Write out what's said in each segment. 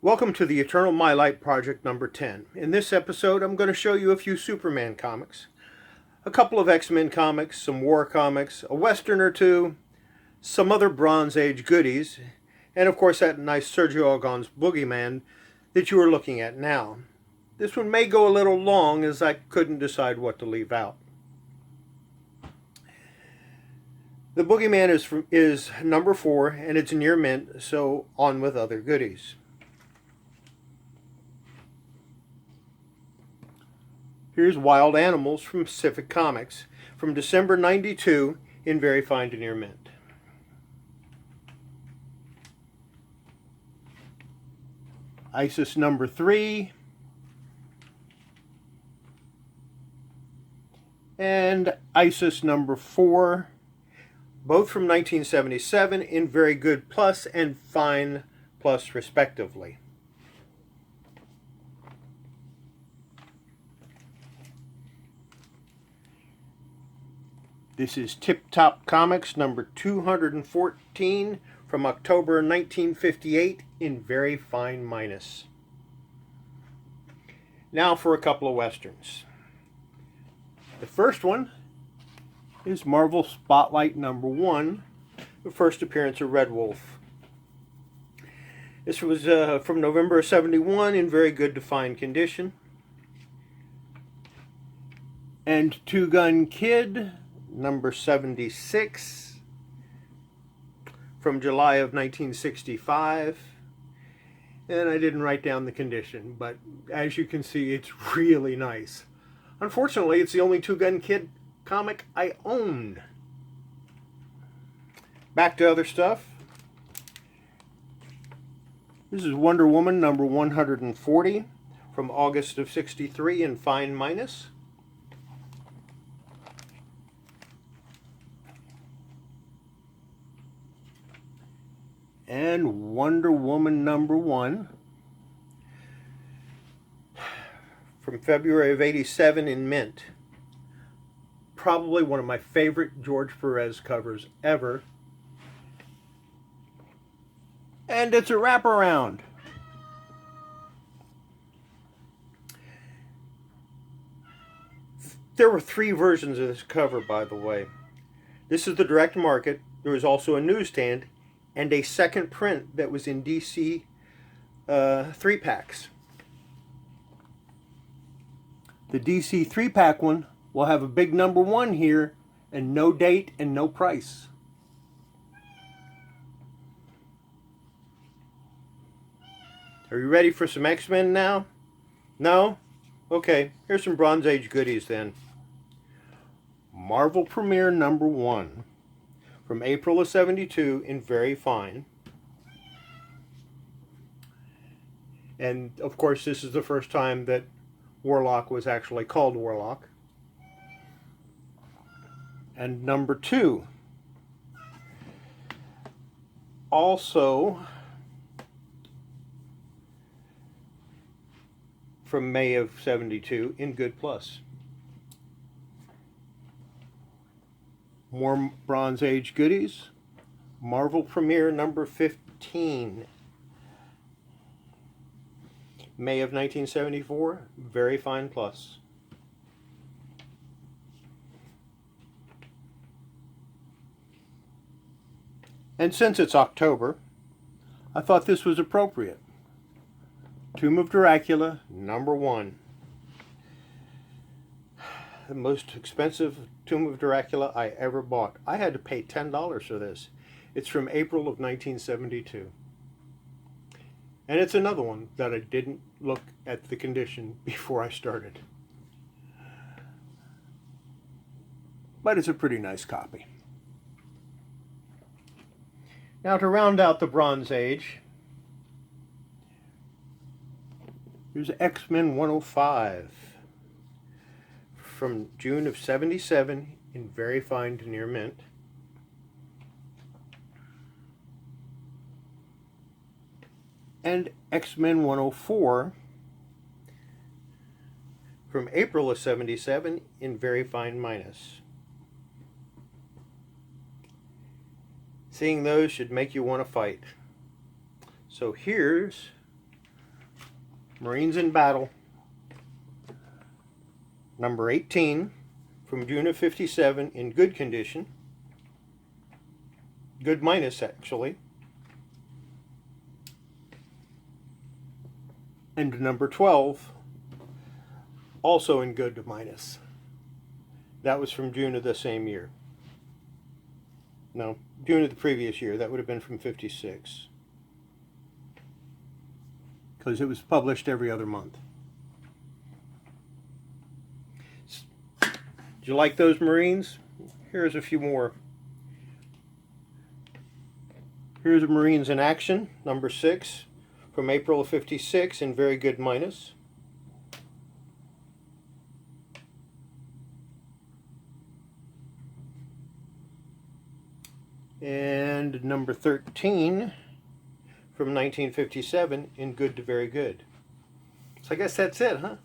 Welcome to the Eternal Mylite Project number 10. In this episode, I'm going to show you a few Superman comics, a couple of X-Men comics, some War comics, a Western or two, some other Bronze Age goodies, and of course that nice Sergio Aragon's Boogeyman that you are looking at now. This one may go a little long as I couldn't decide what to leave out. The Boogeyman is number 4 and it's near mint, so on with other goodies. Here's Wild Animals from Pacific Comics from December 92 in very fine to near mint. Isis number 3 and Isis number 4, both from 1977 in very good plus and fine plus respectively. This is Tip Top Comics number 214 from October 1958 in very fine minus. Now for a couple of Westerns. The first one is Marvel Spotlight number 1, the first appearance of Red Wolf. This was from November 71 in very good to fine condition. And Two Gun Kid number 76 from July of 1965, and I didn't write down the condition, but as you can see, it's really nice. Unfortunately, it's the only Two Gun Kid comic I owned. Back to other stuff. This is Wonder Woman number 140 from August of 63 in fine minus. And Wonder Woman number 1 from February of 87 in mint. Probably one of my favorite George Perez covers ever. And it's a wraparound. There were 3 versions of this cover, by the way. This is the direct market. There was also a newsstand and a second print that was in DC 3-packs. The DC 3-pack one will have a big number 1 here and no date and no price. Are you ready for some X-Men now? No? Okay, here's some Bronze Age goodies then. Marvel Premiere number 1. From April of 72 in very fine. And of course this is the first time that Warlock was actually called Warlock. And number 2. Also from May of 72 in good plus. More Bronze Age goodies. Marvel Premiere number 15. May of 1974. Very fine plus. And since it's October, I thought this was appropriate. Tomb of Dracula number 1. The most expensive Tomb of Dracula I ever bought. I had to pay $10 for this. It's from April of 1972. And it's another one that I didn't look at the condition before I started. But it's a pretty nice copy. Now to round out the Bronze Age, here's X-Men 105. From June of 77 in very fine to near mint. And X-Men 104 from April of 77 in very fine minus. Seeing those should make you want to fight. So here's Marines in Battle, number 18, from June of 57, in good condition. Good minus, actually. And number 12, also in good minus. That was from June of the same year. No, June of the previous year. That would have been from 56. Because it was published every other month. Did you like those Marines? Here's a few more. Here's a Marines in Action, number 6, from April of 56, in very good minus. And number 13, from 1957, in good to very good. So I guess that's it, huh?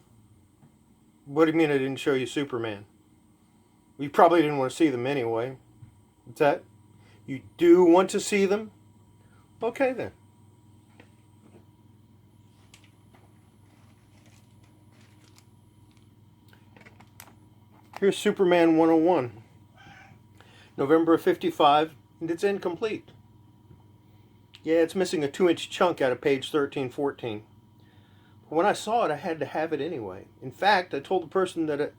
What do you mean I didn't show you Superman? You probably didn't want to see them anyway. What's that? You do want to see them? Okay then. Here's Superman 101. November of 55, and it's incomplete. Yeah, it's missing a 2-inch chunk out of page 1314. But when I saw it, I had to have it anyway. In fact, I told the person that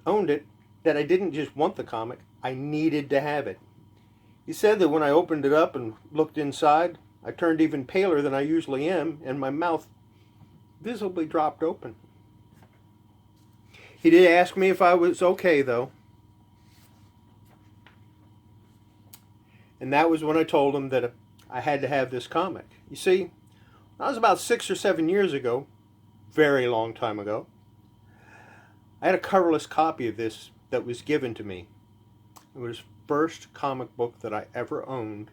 owned it that I didn't just want the comic, I needed to have it. He said that when I opened it up and looked inside, I turned even paler than I usually am, and my mouth visibly dropped open. He did ask me if I was okay, though. And that was when I told him that I had to have this comic. You see, that was about 6 or 7 years ago, very long time ago. I had a coverless copy of this that was given to me. It was the first comic book that I ever owned,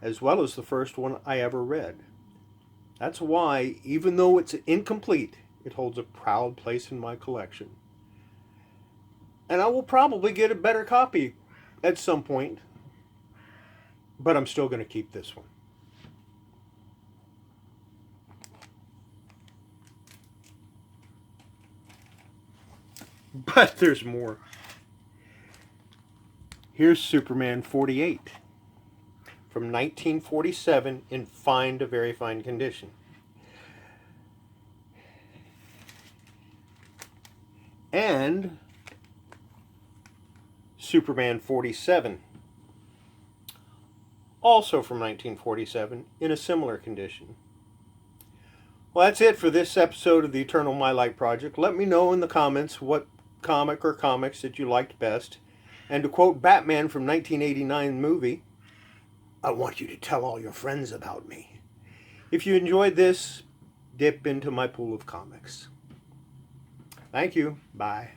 as well as the first one I ever read. That's why, even though it's incomplete, it holds a proud place in my collection. And I will probably get a better copy at some point, but I'm still going to keep this one. But there's more. Here's Superman 48 from 1947 in fine to very fine condition. And Superman 47, also from 1947, in a similar condition. Well, that's it for this episode of the Eternal Mylite Project. Let me know in the comments what comic or comics that you liked best. And to quote Batman from 1989 movie, I want you to tell all your friends about me. If you enjoyed this, dip into my pool of comics. Thank you. Bye.